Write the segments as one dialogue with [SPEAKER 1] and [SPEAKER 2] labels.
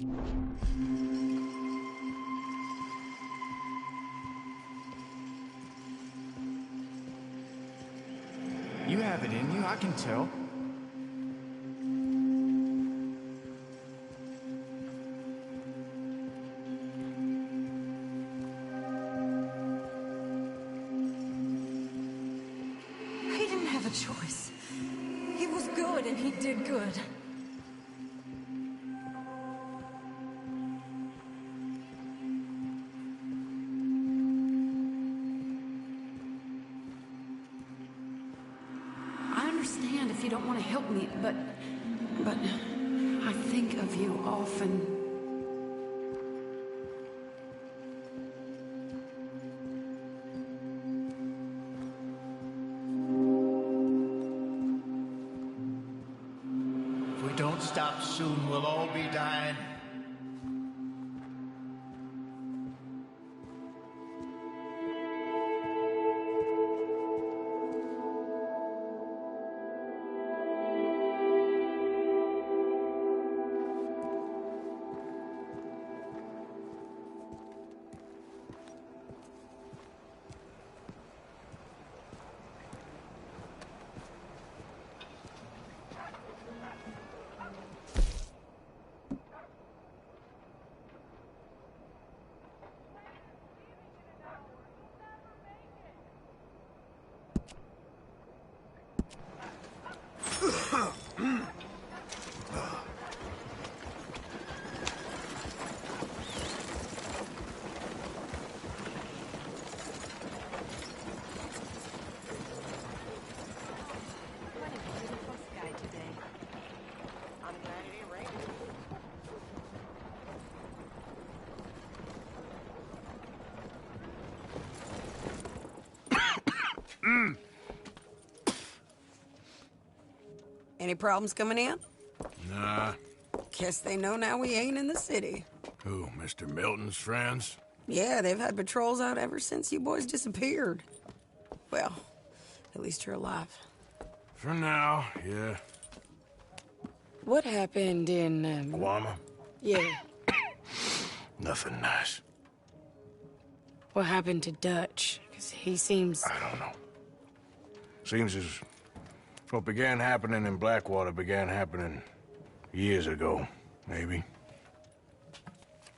[SPEAKER 1] You have it in you, I can tell.
[SPEAKER 2] He didn't have a choice. He was good and he did good. If you don't want to help me, but I think of you often.
[SPEAKER 3] If we don't stop soon, we'll all be dying.
[SPEAKER 2] Any problems coming in?
[SPEAKER 4] Nah.
[SPEAKER 2] Guess they know now we ain't in the city.
[SPEAKER 4] Who, Mr. Milton's friends?
[SPEAKER 2] Yeah, they've had patrols out ever since you boys disappeared. Well, at least you're alive.
[SPEAKER 4] For now, yeah.
[SPEAKER 2] What happened in,
[SPEAKER 4] Guama?
[SPEAKER 2] Yeah.
[SPEAKER 4] Nothing nice.
[SPEAKER 2] What happened to Dutch? Because he seems...
[SPEAKER 4] I don't know. Seems as what began happening in Blackwater began happening years ago, maybe.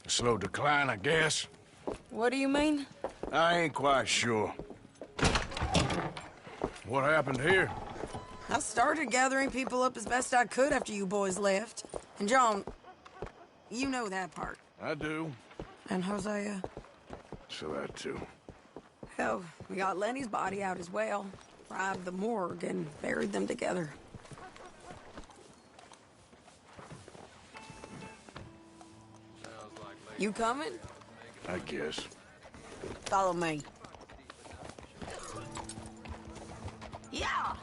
[SPEAKER 4] A slow decline, I guess.
[SPEAKER 2] What do you mean?
[SPEAKER 4] I ain't quite sure. What happened here?
[SPEAKER 2] I started gathering people up as best I could after you boys left. And John, you know that part.
[SPEAKER 4] I do.
[SPEAKER 2] And Hosea?
[SPEAKER 4] So that too.
[SPEAKER 2] Hell, we got Lenny's body out as well. Robbed the morgue and buried them together. You coming?
[SPEAKER 4] I guess.
[SPEAKER 2] Follow me. Yeah!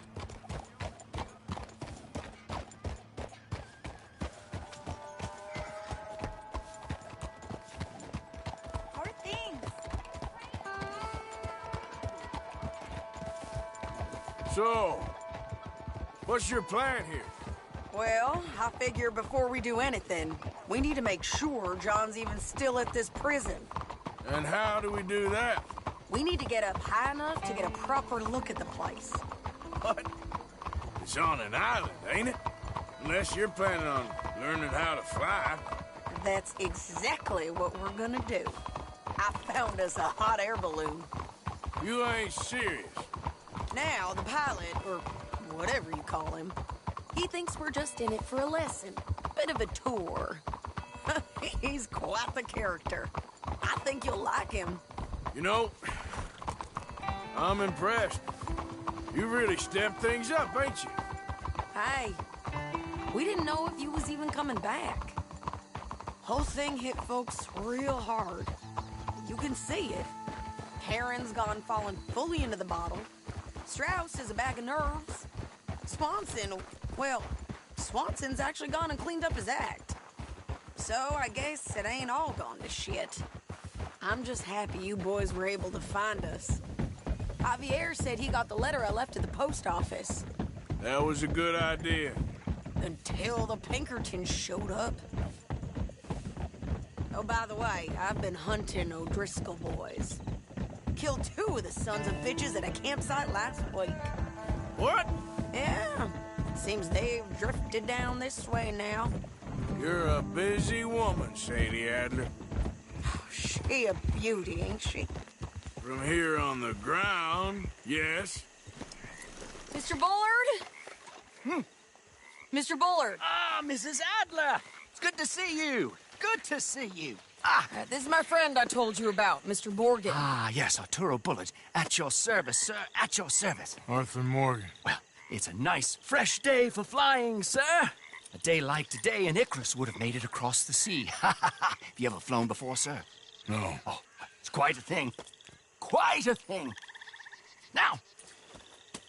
[SPEAKER 5] How are things?
[SPEAKER 4] So, what's your plan here?
[SPEAKER 2] Well, I figure before we do anything, we need to make sure John's even still at this prison.
[SPEAKER 4] And how do we do that?
[SPEAKER 2] We need to get up high enough to get a proper look at the place.
[SPEAKER 4] What? It's on an island, ain't it? Unless you're planning on learning how to fly.
[SPEAKER 2] That's exactly what we're gonna do. I found us a hot air balloon.
[SPEAKER 4] You ain't serious.
[SPEAKER 2] Now, the pilot, or whatever you call him, he thinks we're just in it for a lesson. Bit of a tour. He's quite the character. I think you'll like him.
[SPEAKER 4] You know, I'm impressed. You really stepped things up, ain't you?
[SPEAKER 2] Hey, we didn't know if you was even coming back. Whole thing hit folks real hard. You can see it. Karen's gone falling fully into the bottle. Strauss is a bag of nerves. Swanson's actually gone and cleaned up his act. So I guess it ain't all gone to shit. I'm just happy you boys were able to find us. Javier said he got the letter I left at the post office.
[SPEAKER 4] That was a good idea.
[SPEAKER 2] Until the Pinkertons showed up. by the way, I've been hunting O'Driscoll boys. Killed 2 of the sons of bitches at a campsite last week.
[SPEAKER 4] What?
[SPEAKER 2] Yeah, seems they've drifted down this way now.
[SPEAKER 4] You're a busy woman, Sadie Adler.
[SPEAKER 2] She a beauty, ain't she?
[SPEAKER 4] From here on the ground, yes.
[SPEAKER 1] Mr. Bullard? Mr. Bullard.
[SPEAKER 6] Ah, Mrs. Adler! It's good to see you. Good to see you.
[SPEAKER 1] This is my friend I told you about, Mr. Morgan.
[SPEAKER 6] Ah, yes, Arturo Bullard. At your service, sir. At your service.
[SPEAKER 4] Arthur Morgan.
[SPEAKER 6] Well, it's a nice, fresh day for flying, sir. A day like today, an Icarus would have made it across the sea. Have you ever flown before, sir?
[SPEAKER 4] No.
[SPEAKER 6] Oh, it's quite a thing. Quite a thing. Now,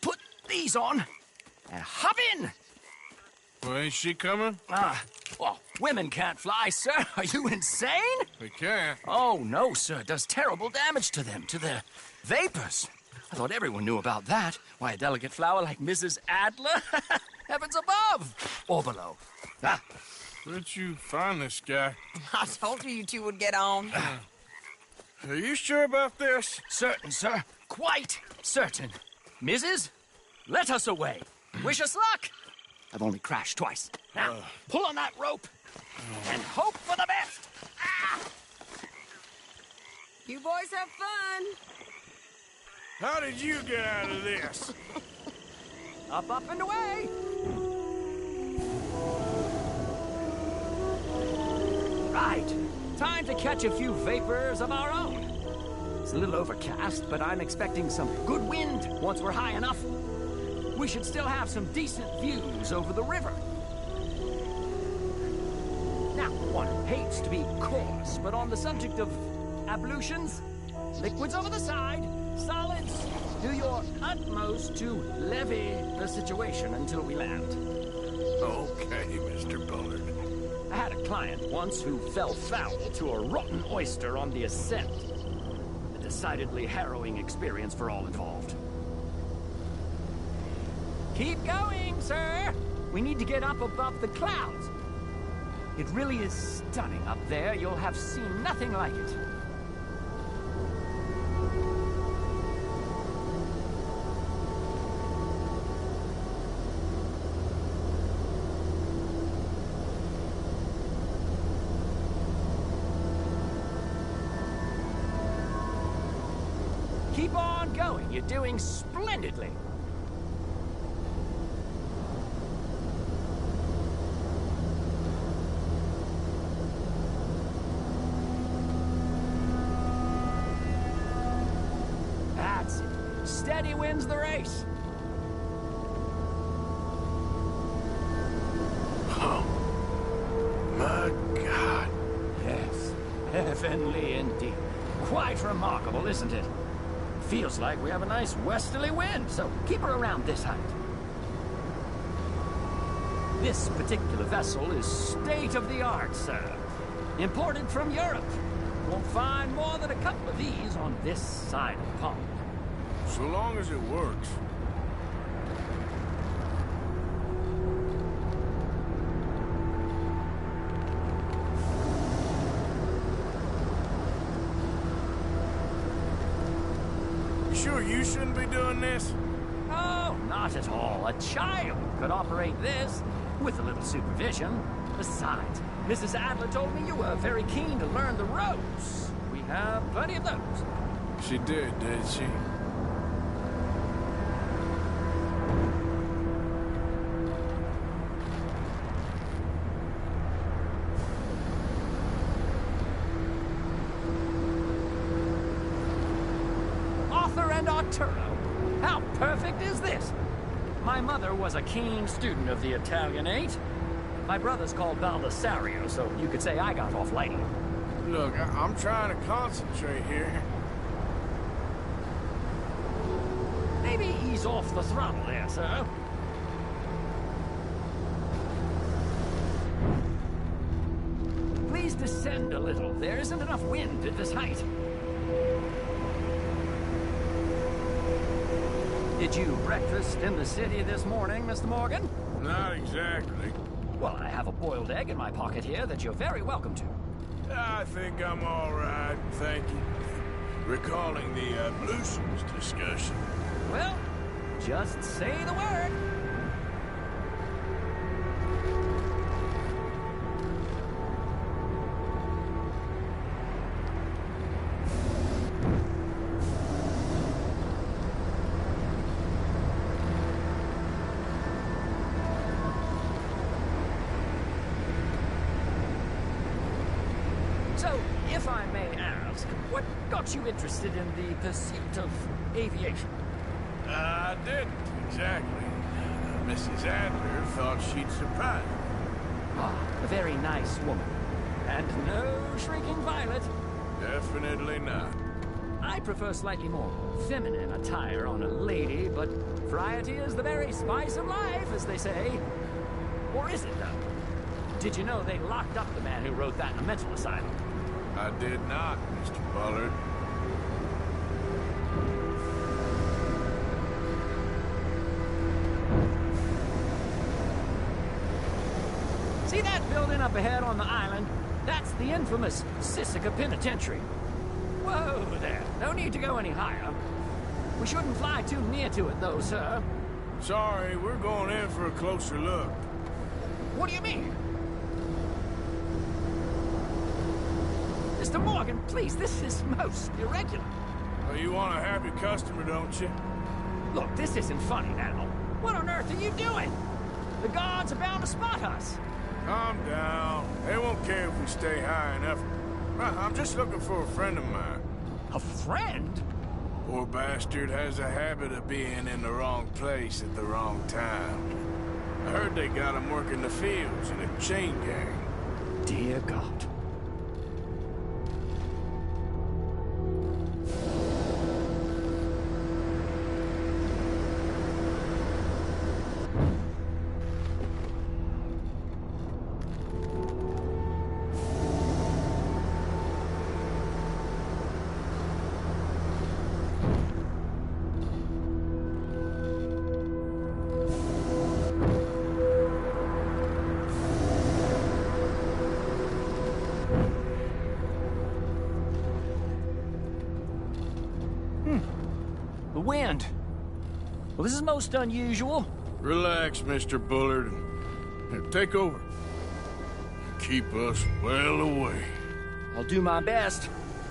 [SPEAKER 6] put these on and hop in.
[SPEAKER 4] Well, ain't she coming?
[SPEAKER 6] Well, women can't fly, sir. Are you insane?
[SPEAKER 4] We can't.
[SPEAKER 6] Oh, no, sir. It does terrible damage to them, to their vapors. I thought everyone knew about that. Why, a delicate flower like Mrs. Adler? Heavens above or below.
[SPEAKER 4] Where'd you find this guy?
[SPEAKER 2] I told you 2 would get on.
[SPEAKER 4] Are you sure about this?
[SPEAKER 6] Certain, sir. Quite certain. Mrs., let us away. Wish us luck. I've only crashed twice. Now, pull on that rope and hope for the best.
[SPEAKER 2] You boys have fun.
[SPEAKER 4] How did you get out of this?
[SPEAKER 6] Up, and away. Right. Time to catch a few vapors of our own. It's a little overcast, but I'm expecting some good wind once we're high enough. We should still have some decent views over the river. Now, one hates to be coarse, but on the subject of ablutions, liquids over the side, solids, do your utmost to levy the situation until we land.
[SPEAKER 4] Okay, Mr. Bullard.
[SPEAKER 6] I had a client once who fell foul to a rotten oyster on the ascent. A decidedly harrowing experience for all involved. Keep going, sir! We need to get up above the clouds. It really is stunning up there. You'll have seen nothing like it. Keep on going. You're doing splendidly. That's it. Steady wins the race.
[SPEAKER 4] Oh, my God.
[SPEAKER 6] Yes, heavenly indeed. Quite remarkable, isn't it? Feels like we have a nice westerly wind, so keep her around this height. This particular vessel is state-of-the-art, sir. Imported from Europe. Won't find more than a couple of these on this side of the pond.
[SPEAKER 4] So long as it works. You sure you shouldn't be doing this?
[SPEAKER 6] Oh, not at all. A child could operate this with a little supervision. Besides, Mrs. Adler told me you were very keen to learn the ropes. We have plenty of those.
[SPEAKER 4] She did she?
[SPEAKER 6] Arthur and Arturo. How perfect is this? My mother was a keen student of the Italianate. My brother's called Baldessario, so you could say I got off lightly.
[SPEAKER 4] Look, I'm trying to concentrate here.
[SPEAKER 6] Maybe ease off the throttle there, sir. Please descend a little. There isn't enough wind at this height. Did you breakfast in the city this morning, Mr. Morgan?
[SPEAKER 4] Not exactly.
[SPEAKER 6] Well, I have a boiled egg in my pocket here that you're very welcome to.
[SPEAKER 4] I think I'm all right, thank you. Recalling the ablutions discussion.
[SPEAKER 6] Well, just say the word. So, if I may ask, what got you interested in the pursuit of aviation?
[SPEAKER 4] I didn't, exactly. Mrs. Adler thought she'd surprise me.
[SPEAKER 6] Ah, a very nice woman. And no shrieking violet.
[SPEAKER 4] Definitely not.
[SPEAKER 6] I prefer slightly more feminine attire on a lady, but variety is the very spice of life, as they say. Or is it, though? Did you know they locked up the man who wrote that in a mental asylum?
[SPEAKER 4] I did not, Mr. Bullard.
[SPEAKER 6] See that building up ahead on the island? That's the infamous Sisika Penitentiary. Whoa there. No need to go any higher. We shouldn't fly too near to it, though, sir.
[SPEAKER 4] Sorry, we're going in for a closer look.
[SPEAKER 6] What do you mean? Mr. Morgan, please, this is most irregular.
[SPEAKER 4] Well, you want a happy customer, don't you?
[SPEAKER 6] Look, this isn't funny now. What on earth are you doing? The guards are bound to spot us.
[SPEAKER 4] Calm down. They won't care if we stay high enough. I'm just looking for a friend of mine.
[SPEAKER 6] A friend?
[SPEAKER 4] Poor bastard has a habit of being in the wrong place at the wrong time. I heard they got him working the fields in a chain gang.
[SPEAKER 6] Dear God. The wind. Well, this is most unusual.
[SPEAKER 4] Relax, Mr. Bullard. Here, take over. Keep us well away.
[SPEAKER 6] I'll do my best.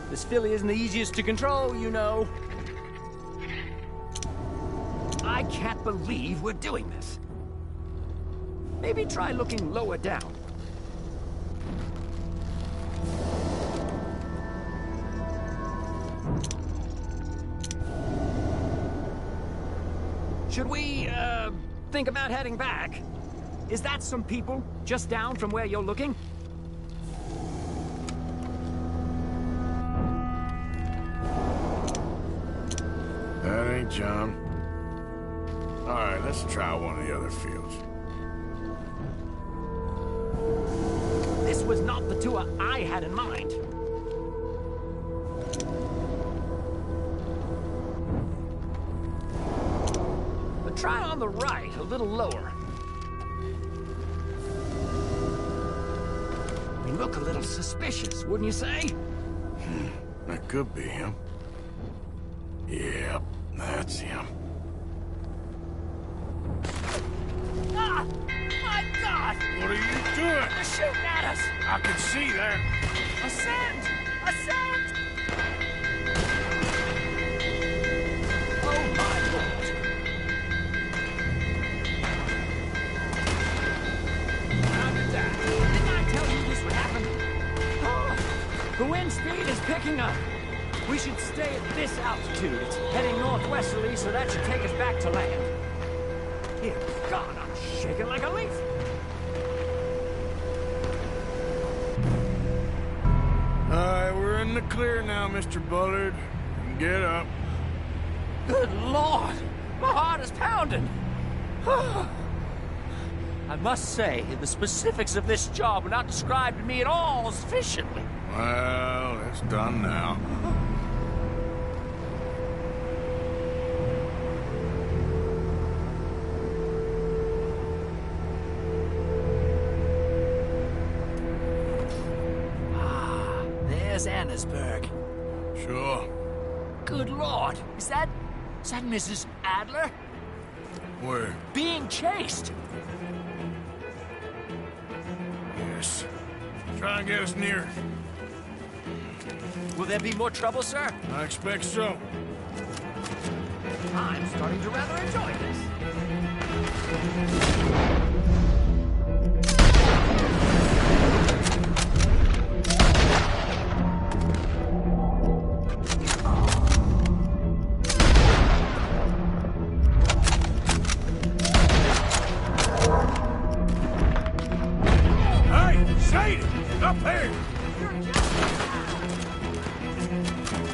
[SPEAKER 6] This filly isn't the easiest to control, you know. I can't believe we're doing this. Maybe try looking lower down. Should we, think about heading back? Is that some people just down from where you're looking?
[SPEAKER 4] That ain't John. All right, let's try one of the other fields.
[SPEAKER 6] This was not the tour I had in mind. But try on the right, a little lower. We look a little suspicious, wouldn't you say?
[SPEAKER 4] That could be him. Yep, that's him.
[SPEAKER 6] Ah! My God!
[SPEAKER 4] What are you doing?
[SPEAKER 6] They're shooting at us!
[SPEAKER 4] I can see that.
[SPEAKER 6] Ascend! Ascend! Oh, my Lord. How did that? Didn't I tell you this would happen? Oh, the wind speed is picking up. We should stay at this altitude. It's heading northwesterly, so that should take us back to land. Dear God, I'm shaking like a leaf.
[SPEAKER 4] All right, we're in the clear now, Mr. Bullard. Get up.
[SPEAKER 6] Good Lord! My heart is pounding! I must say, the specifics of this job were not described to me at all sufficiently.
[SPEAKER 4] Well, it's done now.
[SPEAKER 6] USS Annesburg?
[SPEAKER 4] Sure.
[SPEAKER 6] Good lord. Is that Mrs. Adler?
[SPEAKER 4] Where?
[SPEAKER 6] Being chased.
[SPEAKER 4] Yes. Try and get us near.
[SPEAKER 6] Will there be more trouble, sir?
[SPEAKER 4] I expect so.
[SPEAKER 6] I'm starting to rather enjoy this.
[SPEAKER 4] Hey, Sadie! Up here!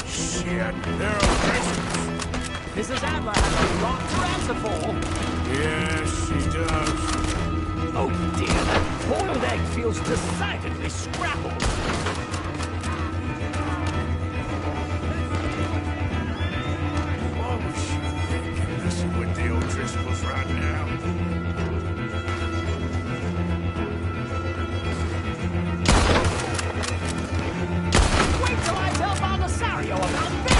[SPEAKER 4] Shit, they're oppressors.
[SPEAKER 6] Mrs. Adler has a lot to answer for.
[SPEAKER 4] Yes, she does.
[SPEAKER 6] Oh dear, that boiled egg feels decidedly scrappled.
[SPEAKER 4] Oh, shit. Messing with the O'Driscolls right now.
[SPEAKER 6] Wait till I tell Baldasario about this!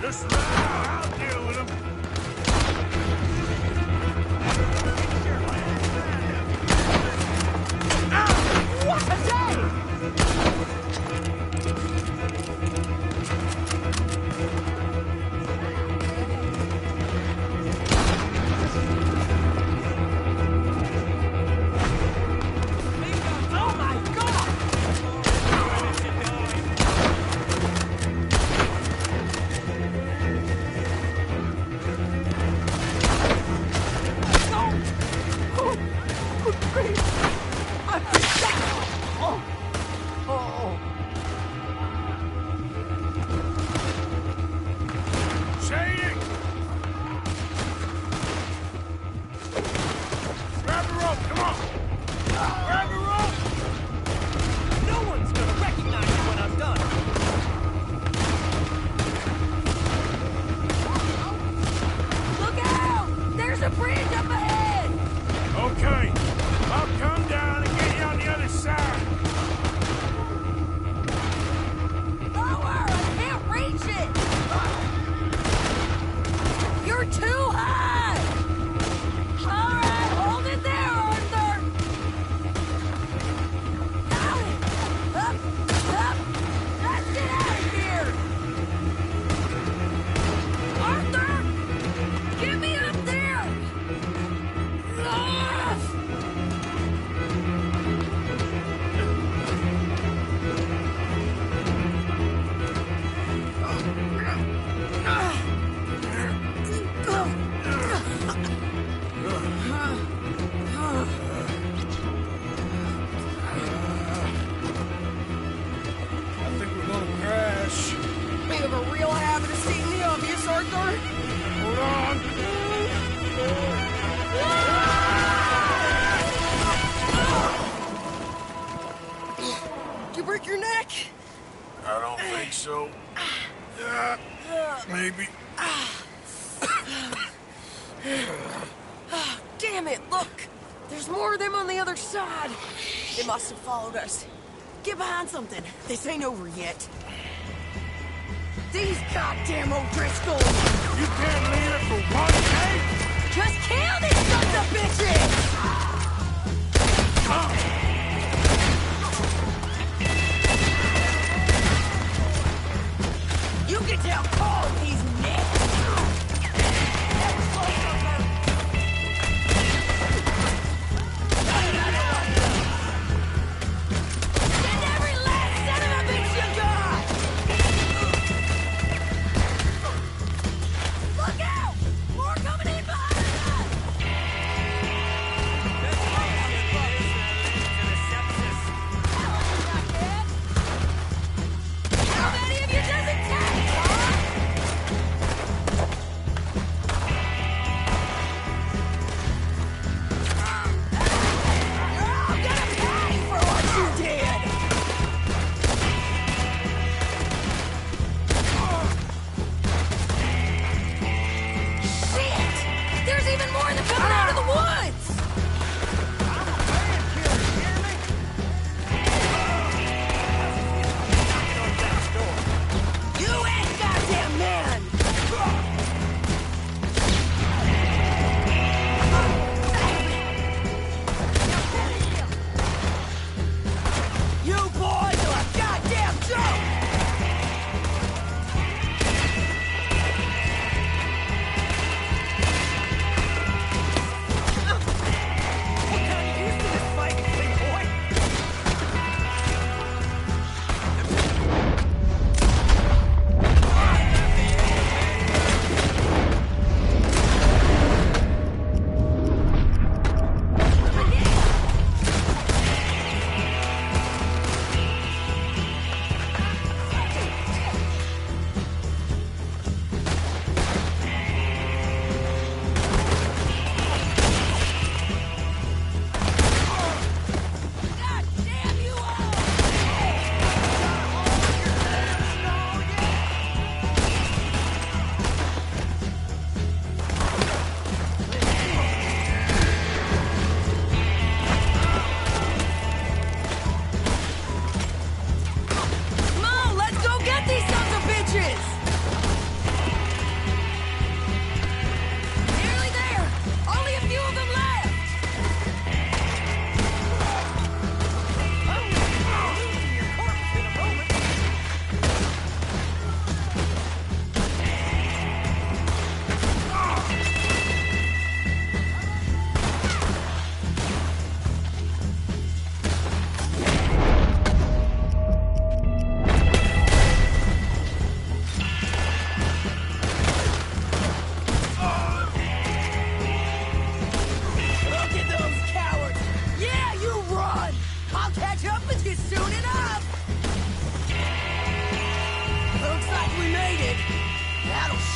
[SPEAKER 4] Just right now, I'll deal with them.
[SPEAKER 6] What a day! Oh my God! Oh, good grief! Oh, oh.
[SPEAKER 4] Sadie! Grab the rope, come on! Grab the rope!
[SPEAKER 6] No one's gonna recognize you when I'm done.
[SPEAKER 2] Look out! There's a bridge up ahead!
[SPEAKER 4] Okay, I'll come down and get you on the other side.
[SPEAKER 2] Lower! I can't reach it! You're too high! Alright, hold it there, Arthur! Got it! Up! Up! Let's get out of here! Arthur! Get me up there! Ah!
[SPEAKER 4] I think we're gonna crash.
[SPEAKER 1] We have a real habit of seeing the obvious, Arthur.
[SPEAKER 4] Hold on.
[SPEAKER 1] Did you break your neck?
[SPEAKER 4] I don't think so. Maybe.
[SPEAKER 1] Damn it, look! There's more of them on the other side. They must have followed us. Get behind something. This ain't over yet. These goddamn O'Driscolls!
[SPEAKER 4] You can't leave it for one day?
[SPEAKER 1] Just kill these sons of bitches! You can tell Carl he's next! Send every last son of a bitch you got! Look out! More coming in behind us! How many of you does it take, huh?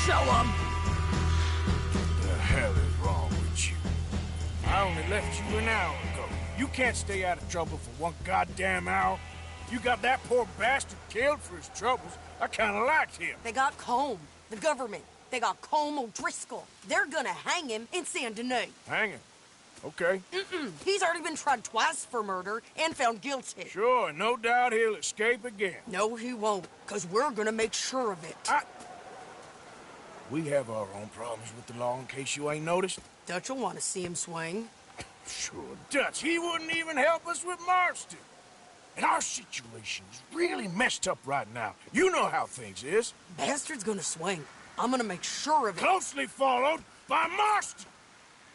[SPEAKER 2] Show 'em!
[SPEAKER 4] The hell is wrong with you? I only left you an hour ago. You can't stay out of trouble for one goddamn hour. You got that poor bastard killed for his troubles. I kinda liked him.
[SPEAKER 2] They got Combe, the government. They got Combe O'Driscoll. They're gonna hang him in Saint Denis.
[SPEAKER 4] Hang him. Okay.
[SPEAKER 2] He's already been tried twice for murder and found guilty.
[SPEAKER 4] Sure, no doubt he'll escape again.
[SPEAKER 2] No, he won't, because we're gonna make sure of it.
[SPEAKER 4] We have our own problems with the law in case you ain't noticed.
[SPEAKER 2] Dutch will want to see him swing.
[SPEAKER 4] Sure, Dutch, he wouldn't even help us with Marston. And our situation is really messed up right now. You know how things is.
[SPEAKER 2] Bastard's gonna swing. I'm gonna make sure of it.
[SPEAKER 4] Closely followed by Marston.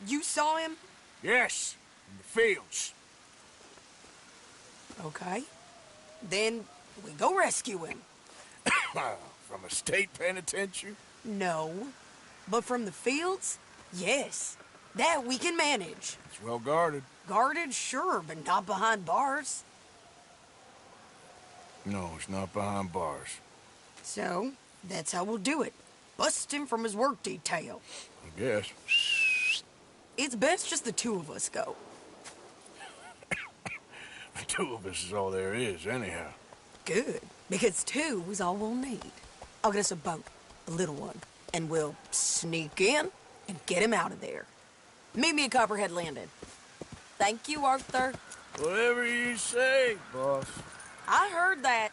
[SPEAKER 2] You saw him?
[SPEAKER 4] Yes, in the fields.
[SPEAKER 2] Okay. Then we go rescue him.
[SPEAKER 4] From a state penitentiary?
[SPEAKER 2] No. But from the fields? Yes. That we can manage.
[SPEAKER 4] It's well guarded.
[SPEAKER 2] Guarded, sure, but not behind bars.
[SPEAKER 4] No, it's not behind bars.
[SPEAKER 2] So, that's how we'll do it. Bust him from his work detail.
[SPEAKER 4] I guess.
[SPEAKER 2] It's best just the two of us go.
[SPEAKER 4] The two of us is all there is, anyhow.
[SPEAKER 2] Good, because two is all we'll need. I'll get us a boat, a little one, and we'll sneak in and get him out of there. Meet me at Copperhead Landing. Thank you, Arthur.
[SPEAKER 4] Whatever you say, boss.
[SPEAKER 2] I heard that.